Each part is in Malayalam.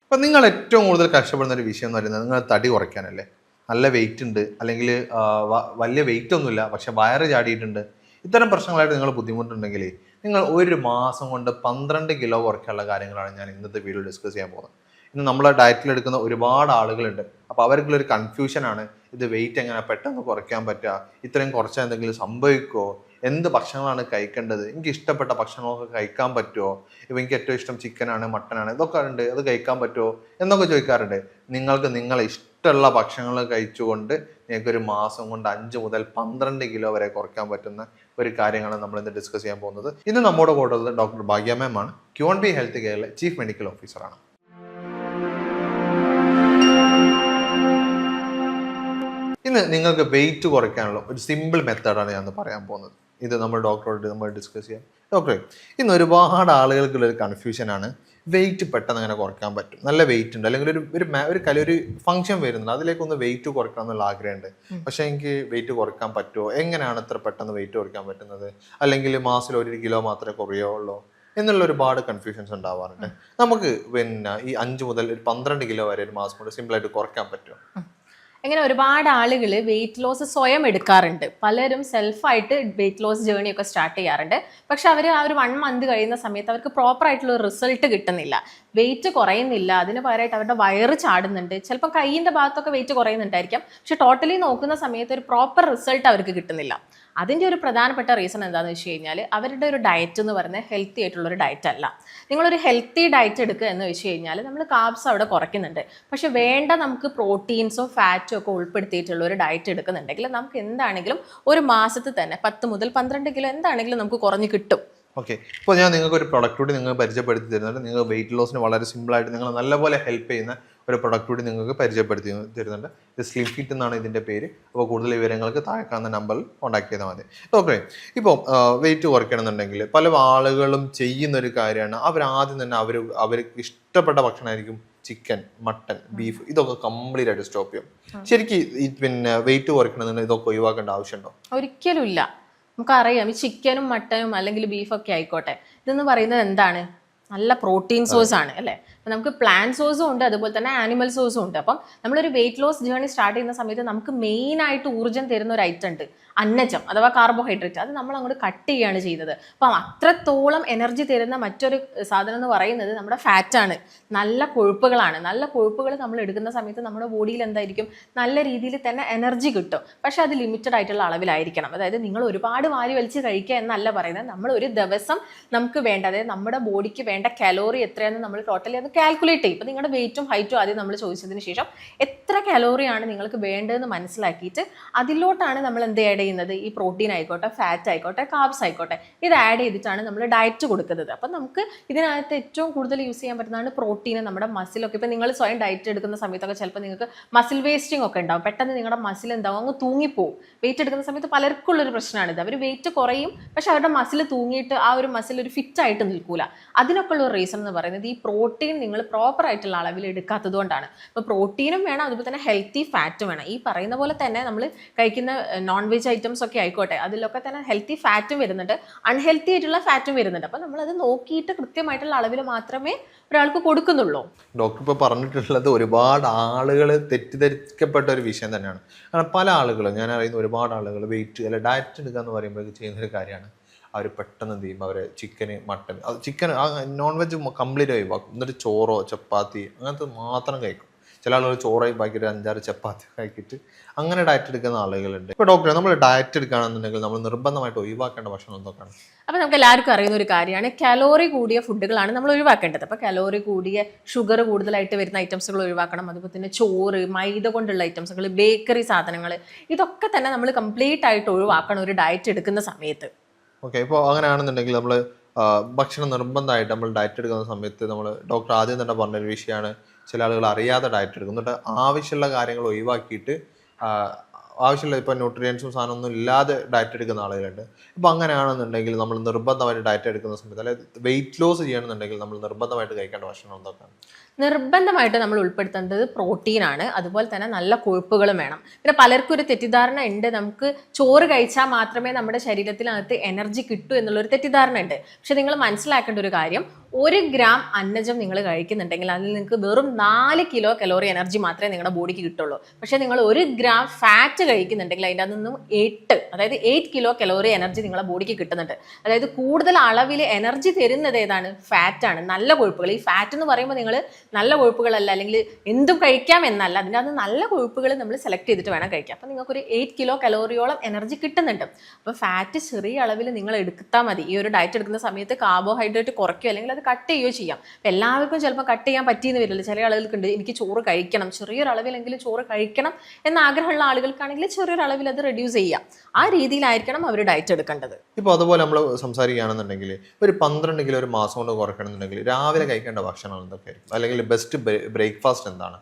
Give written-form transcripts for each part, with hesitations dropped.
അപ്പം നിങ്ങൾ ഏറ്റവും കൂടുതൽ കഷ്ടപ്പെടുന്ന ഒരു വിഷയം എന്ന് പറയുന്നത് നിങ്ങൾ തടി കുറയ്ക്കാനല്ലേ. നല്ല വെയിറ്റ് ഉണ്ട്, അല്ലെങ്കിൽ വലിയ വെയിറ്റ് ഒന്നുമില്ല പക്ഷെ വയറ് ചാടിയിട്ടുണ്ട്. ഇത്തരം പ്രശ്നങ്ങളായിട്ട് നിങ്ങൾ ബുദ്ധിമുട്ടുണ്ടെങ്കിൽ നിങ്ങൾ ഒരു മാസം കൊണ്ട് 12 കിലോ കുറയ്ക്കാനുള്ള കാര്യങ്ങളാണ് ഞാൻ ഇന്നത്തെ വീഡിയോ ഡിസ്കസ് ചെയ്യാൻ പോകുന്നത്. ഇന്ന് നമ്മളെ ഡയറ്റിൽ എടുക്കുന്ന ഒരുപാട് ആളുകളുണ്ട്. അപ്പോൾ അവർക്കുള്ളൊരു കൺഫ്യൂഷനാണ്, ഇത് വെയിറ്റ് എങ്ങനെ പെട്ടെന്ന് കുറയ്ക്കാൻ പറ്റുക, ഇത്രയും കുറച്ചാൽ എന്തെങ്കിലും സംഭവിക്കുമോ, എന്ത് ഭക്ഷണങ്ങളാണ് കഴിക്കേണ്ടത്, എനിക്ക് ഇഷ്ടപ്പെട്ട ഭക്ഷണങ്ങളൊക്കെ കഴിക്കാൻ പറ്റുമോ, ഇപ്പം എനിക്ക് ഏറ്റവും ഇഷ്ടം ചിക്കനാണ് മട്ടനാണ് ഇതൊക്കെ ഉണ്ട്, അത് കഴിക്കാൻ പറ്റുമോ എന്നൊക്കെ ചോദിക്കാറുണ്ട്. നിങ്ങൾക്ക് നിങ്ങളെ ഇഷ്ടമുള്ള ഭക്ഷണങ്ങൾ കഴിച്ചുകൊണ്ട് നിങ്ങൾക്ക് ഒരു മാസം കൊണ്ട് 5 മുതൽ 12 കിലോ വരെ കുറയ്ക്കാൻ പറ്റുന്ന ഒരു കാര്യങ്ങളാണ് നമ്മൾ ഇന്ന് ഡിസ്കസ് ചെയ്യാൻ പോകുന്നത്. ഇന്ന് നമ്മുടെ കൂടെ ഉള്ളത് ഡോക്ടർ ഭാഗ്യ മാം ആണ്. ക്യൂൺബി ഹെൽത്ത് കെയറിലെ ചീഫ് മെഡിക്കൽ ഓഫീസറാണ്. ഇന്ന് നിങ്ങൾക്ക് വെയിറ്റ് കുറയ്ക്കാനുള്ള ഒരു സിമ്പിൾ മെത്തേഡാണ് ഞാൻ പറയാൻ പോകുന്നത്. ഇത് നമ്മൾ ഡോക്ടറോട് നമ്മൾ ഡിസ്കസ് ചെയ്യാം. ഡോക്ടറെ, ഇന്ന് ഒരുപാട് ആളുകൾക്കുള്ളൊരു കൺഫ്യൂഷനാണ്, വെയിറ്റ് പെട്ടെന്ന് അങ്ങനെ കുറയ്ക്കാൻ പറ്റും, നല്ല വെയിറ്റ് ഉണ്ട്, അല്ലെങ്കിൽ ഒരു ഫംഗ്ഷൻ വരുന്നുണ്ട്, അതിലേക്കൊന്ന് വെയിറ്റ് കുറയ്ക്കണം എന്നുള്ള ആഗ്രഹമുണ്ട്, പക്ഷെ എനിക്ക് വെയിറ്റ് കുറയ്ക്കാൻ പറ്റുമോ, എങ്ങനെയാണ് ഇത്ര പെട്ടെന്ന് വെയിറ്റ് കുറയ്ക്കാൻ പറ്റുന്നത്, അല്ലെങ്കിൽ മാസത്തിൽ 1 കിലോ മാത്രമേ കുറയുള്ളൂ എന്നുള്ള ഒരുപാട് കൺഫ്യൂഷൻസ് ഉണ്ടാവാറുണ്ട്. നമുക്ക് പിന്നെ ഈ 5 മുതൽ 12 കിലോ വരെ ഒരു മാസം കൊണ്ട് സിമ്പിളായിട്ട് കുറയ്ക്കാൻ പറ്റുമോ? ഇങ്ങനെ ഒരുപാട് ആളുകൾ വെയിറ്റ് ലോസ് സ്വയം എടുക്കാറുണ്ട്. പലരും സെൽഫായിട്ട് വെയിറ്റ് ലോസ് ജേർണി ഒക്കെ സ്റ്റാർട്ട് ചെയ്യാറുണ്ട്. പക്ഷെ അവർ ആ ഒരു 1 മന്ത് കഴിയുന്ന സമയത്ത് അവർക്ക് പ്രോപ്പർ ആയിട്ടുള്ള റിസൾട്ട് കിട്ടുന്നില്ല, വെയിറ്റ് കുറയുന്നില്ല. അതിന് പകരമായിട്ട് അവരുടെ വയറ് ചാടുന്നുണ്ട്, ചിലപ്പോൾ കൈയിൻ്റെ ഭാഗത്തൊക്കെ വെയിറ്റ് കുറയുന്നുണ്ടായിരിക്കാം, പക്ഷെ ടോട്ടലി നോക്കുന്ന സമയത്ത് ഒരു പ്രോപ്പർ റിസൾട്ട് അവർക്ക് കിട്ടുന്നില്ല. അതിൻ്റെ ഒരു പ്രധാനപ്പെട്ട റീസൺ എന്താണെന്ന് വെച്ച് കഴിഞ്ഞാൽ അവരുടെ ഒരു ഡയറ്റ് എന്ന് പറയുന്നത് ഹെൽത്തി ആയിട്ടുള്ളൊരു ഡയറ്റ് അല്ല. നിങ്ങളൊരു ഹെൽത്തി ഡയറ്റ് എടുക്കുക എന്ന് വെച്ച് കഴിഞ്ഞാൽ നമ്മൾ കാർബ്സ് അവിടെ കുറയ്ക്കുന്നുണ്ട്, പക്ഷെ വേണ്ട നമുക്ക് പ്രോട്ടീൻസോ ഫാറ്റോ ഒക്കെ ഉൾപ്പെടുത്തിയിട്ടുള്ള ഒരു ഡയറ്റ് എടുക്കുന്നുണ്ടെങ്കിൽ നമുക്ക് എന്താണെങ്കിലും ഒരു മാസത്തിൽ തന്നെ 10 മുതൽ 12 കിലോ എന്താണെങ്കിലും നമുക്ക് കുറഞ്ഞ് കിട്ടും. ഓക്കെ, ഇപ്പോൾ ഞാൻ നിങ്ങൾക്ക് ഒരു പ്രൊഡക്റ്റ് കൂടി നിങ്ങൾ പരിചയപ്പെടുത്തി തരുന്നുണ്ട്. നിങ്ങൾ വെയിറ്റ് ലോസിന് വളരെ സിമ്പിളായിട്ട് നിങ്ങൾ നല്ലപോലെ ഹെൽപ്പ് ചെയ്യുന്ന ഒരു പ്രൊഡക്റ്റ് കൂടി നിങ്ങൾക്ക് പരിചയപ്പെടുത്തി തരുന്നുണ്ട്. ഇത് സ്ലിം ഫിറ്റ് എന്നാണ് ഇതിൻ്റെ പേര്. അപ്പോൾ കൂടുതൽ വിവരങ്ങൾക്ക് താഴെ കാണുന്ന നമ്പറിൽ കോൺടാക്ട് ചെയ്താൽ മതി. ഓക്കെ, ഇപ്പോൾ വെയിറ്റ് കുറയ്ക്കണമെന്നുണ്ടെങ്കിൽ പല ആളുകളും ചെയ്യുന്നൊരു കാര്യമാണ്, അവരാദ്യം തന്നെ അവർക്ക് ഇഷ്ടപ്പെട്ട ഭക്ഷണമായിരിക്കും ചിക്കൻ, മട്ടൻ, ബീഫ്, ഇതൊക്കെ കംപ്ലീറ്റ് ആയിട്ട് സ്റ്റോപ്പ് ചെയ്യും. ശരിക്കും പിന്നെ വെയിറ്റ് കുറയ്ക്കണമെന്നുണ്ടെങ്കിൽ ഇതൊക്കെ ഒഴിവാക്കേണ്ട ആവശ്യമുണ്ടോ? ഒരിക്കലും ഇല്ല. നമുക്കറിയാം ഈ ചിക്കനും മട്ടനും അല്ലെങ്കിൽ ബീഫൊക്കെ ആയിക്കോട്ടെ, ഇതെന്ന് പറയുന്നത് എന്താണ്, നല്ല പ്രോട്ടീൻ സോഴ്സ് ആണ് അല്ലേ. അപ്പം നമുക്ക് പ്ലാന്റ് സോഴ്സും ഉണ്ട്, അതുപോലെ തന്നെ ആനിമൽ സോഴ്സും ഉണ്ട്. അപ്പം നമ്മളൊരു വെയിറ്റ് ലോസ് ജേർണി സ്റ്റാർട്ട് ചെയ്യുന്ന സമയത്ത് നമുക്ക് മെയിനായിട്ട് ഊർജ്ജം തരുന്ന ഒരു ഐറ്റം ഉണ്ട്, അന്നജം അഥവാ കാർബോഹൈഡ്രേറ്റ്. അത് നമ്മൾ അങ്ങോട്ട് കട്ട് ചെയ്യുകയാണ് ചെയ്യുന്നത്. അപ്പം അത്രത്തോളം എനർജി തരുന്ന മറ്റൊരു സാധനം എന്ന് പറയുന്നത് നമ്മുടെ ഫാറ്റാണ്, നല്ല കൊഴുപ്പുകളാണ്. നല്ല കൊഴുപ്പുകൾ നമ്മൾ എടുക്കുന്ന സമയത്ത് നമ്മുടെ ബോഡിയിൽ എന്തായിരിക്കും, നല്ല രീതിയിൽ തന്നെ എനർജി കിട്ടും. പക്ഷെ അത് ലിമിറ്റഡ് ആയിട്ടുള്ള അളവിലായിരിക്കണം. അതായത് നിങ്ങൾ ഒരുപാട് വാരി വലിച്ച് കഴിക്കുക എന്നല്ല പറയുന്നത്, നമ്മൾ ഒരു ദിവസം നമുക്ക് വേണ്ട, അതായത് നമ്മുടെ ബോഡിക്ക് വേണ്ട കലോറി എത്രയാണെന്ന് നമ്മൾ ടോട്ടലി അത് കാൽക്കുലേറ്റ് ചെയ്യും. ഇപ്പം നിങ്ങളുടെ വെയിറ്റും ഹൈറ്റും ആദ്യം നമ്മൾ ചോദിച്ചതിന് ശേഷം എത്ര കലോറിയാണ് നിങ്ങൾക്ക് വേണ്ടതെന്ന് മനസ്സിലാക്കിയിട്ട് അതിലോട്ടാണ് നമ്മൾ എന്ത് ആഡ് ചെയ്യുന്നത്, ഈ പ്രോട്ടീൻ ആയിക്കോട്ടെ, ഫാറ്റ് ആയിക്കോട്ടെ, കാർബ്സ് ആയിക്കോട്ടെ, ഇത് ആഡ് ചെയ്തിട്ടാണ് നമ്മൾ ഡയറ്റ് കൊടുക്കുന്നത്. അപ്പം നമുക്ക് ഇതിനകത്ത് ഏറ്റവും കൂടുതൽ യൂസ് ചെയ്യാൻ പറ്റുന്നതാണ് പ്രോട്ടീൻ, നമ്മുടെ മസിലൊക്കെ. ഇപ്പം നിങ്ങൾ സ്വയം ഡയറ്റ് എടുക്കുന്ന സമയത്തൊക്കെ ചിലപ്പോൾ നിങ്ങൾക്ക് മസിൽ വേസ്റ്റിംഗ് ഒക്കെ ഉണ്ടാവും, പെട്ടെന്ന് നിങ്ങളുടെ മസിൽ എന്താവും, അങ്ങ് തൂങ്ങിപ്പോവും. വെയിറ്റ് എടുക്കുന്ന സമയത്ത് പലർക്കും ഉള്ളൊരു പ്രശ്നമാണിത്. അവർ വെയിറ്റ് കുറയും പക്ഷെ അവരുടെ മസിൽ തൂങ്ങിയിട്ട് ആ ഒരു മസിൽ ഒരു ഫിറ്റ് ആയിട്ട് നിൽക്കൂല. അതിനൊക്കെ ഉള്ള റീസൺ എന്ന് പറയുന്നത് ഈ പ്രോട്ടീൻ നിങ്ങൾ പ്രോപ്പർ ആയിട്ടുള്ള അളവിൽ എടുക്കാത്തത് കൊണ്ടാണ്. അപ്പോൾ പ്രോട്ടീനും വേണം, അതുപോലെ തന്നെ ഹെൽത്തി ഫാറ്റും വേണം. ഈ പറയുന്ന പോലെ തന്നെ നമ്മൾ കഴിക്കുന്ന നോൺ വെജ് ഐറ്റംസ് ഒക്കെ ആയിക്കോട്ടെ, അതിലൊക്കെ തന്നെ ഹെൽത്തി ഫാറ്റും വരുന്നുണ്ട്, അൺഹെൽത്തി ആയിട്ടുള്ള ഫാറ്റും വരുന്നുണ്ട്. അപ്പോൾ നമ്മളത് നോക്കിയിട്ട് കൃത്യമായിട്ടുള്ള അളവിൽ മാത്രമേ ഒരാൾക്ക് കൊടുക്കുന്നുള്ളൂ. ഡോക്ടർ ഇപ്പോൾ പറഞ്ഞിട്ടുള്ളത് ഒരുപാട് ആളുകൾ തെറ്റിദ്ധരിക്കപ്പെട്ട ഒരു വിഷയം തന്നെയാണ്. കാരണം പല ആളുകളും, ഞാൻ അറിയുന്ന ഒരുപാട് ആളുകൾ വെയിറ്റ് അല്ല ഡയറ്റ് എടുക്കുക എന്ന് പറയുമ്പോൾ ചെയ്യുന്നൊരു കാര്യമാണ്, അവർ പെട്ടെന്ന് എന്ത് ചെയ്യും, അവർ ചിക്കന്, മട്ടൻ, അത് ചിക്കൻ നോൺ വെജ് കംപ്ലീറ്റ് ഒഴിവാക്കും, എന്നിട്ട് ചോറോ ചപ്പാത്തി അങ്ങനത്തെ മാത്രം കഴിക്കും. ചില ആളുകൾ ചോറായി ബാക്കിയിട്ട് 5-6 ചപ്പാത്തി കഴിക്കിയിട്ട് അങ്ങനെ ഡയറ്റ് എടുക്കുന്ന ആളുകളുണ്ട്. ഇപ്പോൾ ഡോക്ടറെ, നമ്മൾ ഡയറ്റ് എടുക്കുകയാണെന്നുണ്ടെങ്കിൽ നമ്മൾ നിർബന്ധമായിട്ട് ഒഴിവാക്കേണ്ട ഭക്ഷണം എന്തൊക്കെയാണ്? അപ്പോൾ നമുക്ക് എല്ലാവർക്കും അറിയുന്ന ഒരു കാര്യമാണ്, കലോറി കൂടിയ ഫുഡുകളാണ് നമ്മൾ ഒഴിവാക്കേണ്ടത്. അപ്പോൾ കലോറി കൂടിയ, ഷുഗർ കൂടുതലായിട്ട് വരുന്ന ഐറ്റംസുകൾ ഒഴിവാക്കണം. അതുപോലെ തന്നെ ചോറ്, മൈദ കൊണ്ടുള്ള ഐറ്റംസുകൾ, ബേക്കറി സാധനങ്ങൾ, ഇതൊക്കെ തന്നെ നമ്മൾ കംപ്ലീറ്റ് ആയിട്ട് ഒഴിവാക്കണം ഒരു ഡയറ്റ് എടുക്കുന്ന സമയത്ത്. ഓക്കെ, ഇപ്പോൾ അങ്ങനെയാണെന്നുണ്ടെങ്കിൽ നമ്മൾ ഭക്ഷണം നിർബന്ധമായിട്ട് നമ്മൾ ഡയറ്റ് എടുക്കുന്ന സമയത്ത് നമ്മൾ ഡോക്ടർ ആദ്യം തന്നെ പറഞ്ഞൊരു വിഷയമാണ്, ചില ആളുകൾ അറിയാതെ ഡയറ്റ് എടുക്കും, എന്നിട്ട് ആവശ്യമുള്ള കാര്യങ്ങൾ ഒഴിവാക്കിയിട്ട് ആവശ്യമില്ല, ഇപ്പോൾ ന്യൂട്രിയൻസും സാധനമൊന്നും ഇല്ലാതെ ഡയറ്റ് എടുക്കുന്ന ആളുകളുണ്ട്. ഇപ്പോൾ അങ്ങനെയാണെന്നുണ്ടെങ്കിൽ നമ്മൾ നിർബന്ധമായിട്ട് ഡയറ്റ് എടുക്കുന്ന സമയത്ത്, അതായത് വെയിറ്റ് ലോസ് ചെയ്യണമെന്നുണ്ടെങ്കിൽ നമ്മൾ നിർബന്ധമായിട്ട് കഴിക്കേണ്ട ഭക്ഷണം എന്തൊക്കെയാണ്? നിർബന്ധമായിട്ട് നമ്മൾ ഉൾപ്പെടുത്തേണ്ടത് പ്രോട്ടീനാണ്, അതുപോലെ തന്നെ നല്ല കൊഴുപ്പുകളും വേണം. പിന്നെ പലർക്കും ഒരു തെറ്റിദ്ധാരണ ഉണ്ട്, നമുക്ക് ചോറ് കഴിച്ചാൽ മാത്രമേ നമ്മുടെ ശരീരത്തിനകത്ത് എനർജി കിട്ടൂ എന്നുള്ളൊരു തെറ്റിദ്ധാരണ ഉണ്ട്. പക്ഷെ നിങ്ങൾ മനസ്സിലാക്കേണ്ട ഒരു കാര്യം, 1 ഗ്രാം അന്നജം നിങ്ങൾ കഴിക്കുന്നുണ്ടെങ്കിൽ അതിൽ നിങ്ങൾക്ക് വെറും 4 കിലോ കലോറി എനർജി മാത്രമേ നിങ്ങളുടെ ബോഡിക്ക് കിട്ടുള്ളൂ. പക്ഷെ നിങ്ങൾ 1 ഗ്രാം ഫാറ്റ് കഴിക്കുന്നുണ്ടെങ്കിൽ അതിൻ്റെ നിന്നും 8 കിലോ കലോറി എനർജി നിങ്ങളുടെ ബോഡിക്ക് കിട്ടുന്നുണ്ട്. അതായത് കൂടുതൽ അളവിൽ എനർജി തരുന്നത് ഏതാണ്? ഫാറ്റാണ്, നല്ല കൊഴുപ്പുകൾ. ഈ ഫാറ്റ് എന്ന് പറയുമ്പോൾ നിങ്ങൾ നല്ല കൊഴുപ്പുകളല്ല, അല്ലെങ്കിൽ എന്തും കഴിക്കാം എന്നല്ല, അതിൻ്റെ അകത്ത് നല്ല കൊഴുപ്പുകൾ നമ്മൾ സെലക്ട് ചെയ്തിട്ട് വേണം കഴിക്കാം. അപ്പം നിങ്ങൾക്കൊരു 8 കിലോ കലോറിയോളം എനർജി കിട്ടുന്നുണ്ട്. അപ്പോൾ ഫാറ്റ് ചെറിയ അളവിൽ നിങ്ങൾ എടുത്താൽ മതി. ഈ ഒരു ഡയറ്റ് എടുക്കുന്ന സമയത്ത് കാർബോഹൈഡ്രേറ്റ് കുറയ്ക്കുക അല്ലെങ്കിൽ അത് കട്ട് ചെയ്യുകയോ ചെയ്യാം. അപ്പം എല്ലാവർക്കും ചിലപ്പോൾ കട്ട് ചെയ്യാൻ പറ്റിയെന്ന് വരില്ല. ചില ആളുകൾക്കുണ്ട് എനിക്ക് ചോറ് കഴിക്കണം, ചെറിയൊരു അളവിലെങ്കിലും ചോറ് കഴിക്കണം എന്ന ആഗ്രഹമുള്ള ആളുകൾക്കാണെങ്കിൽ ചെറിയൊരു അളവിൽ അത് റെഡ്യൂസ് ചെയ്യാം. ആ രീതിയിലായിരിക്കണം അവർ ഡയറ്റ് എടുക്കേണ്ടത്. ഇപ്പോൾ അതുപോലെ നമ്മൾ സംസാരിക്കുകയാണെന്നുണ്ടെങ്കിൽ ഒരു 12 കിലോ ഒരു മാസം കൊണ്ട് കുറയ്ക്കണമെന്നുണ്ടെങ്കിൽ രാവിലെ കഴിക്കേണ്ട ഭക്ഷണം എന്തൊക്കെയായിരിക്കും, അല്ലെങ്കിൽ ബെസ്റ്റ് ബ്രേക്ക്ഫാസ്റ്റ് എന്താണ്?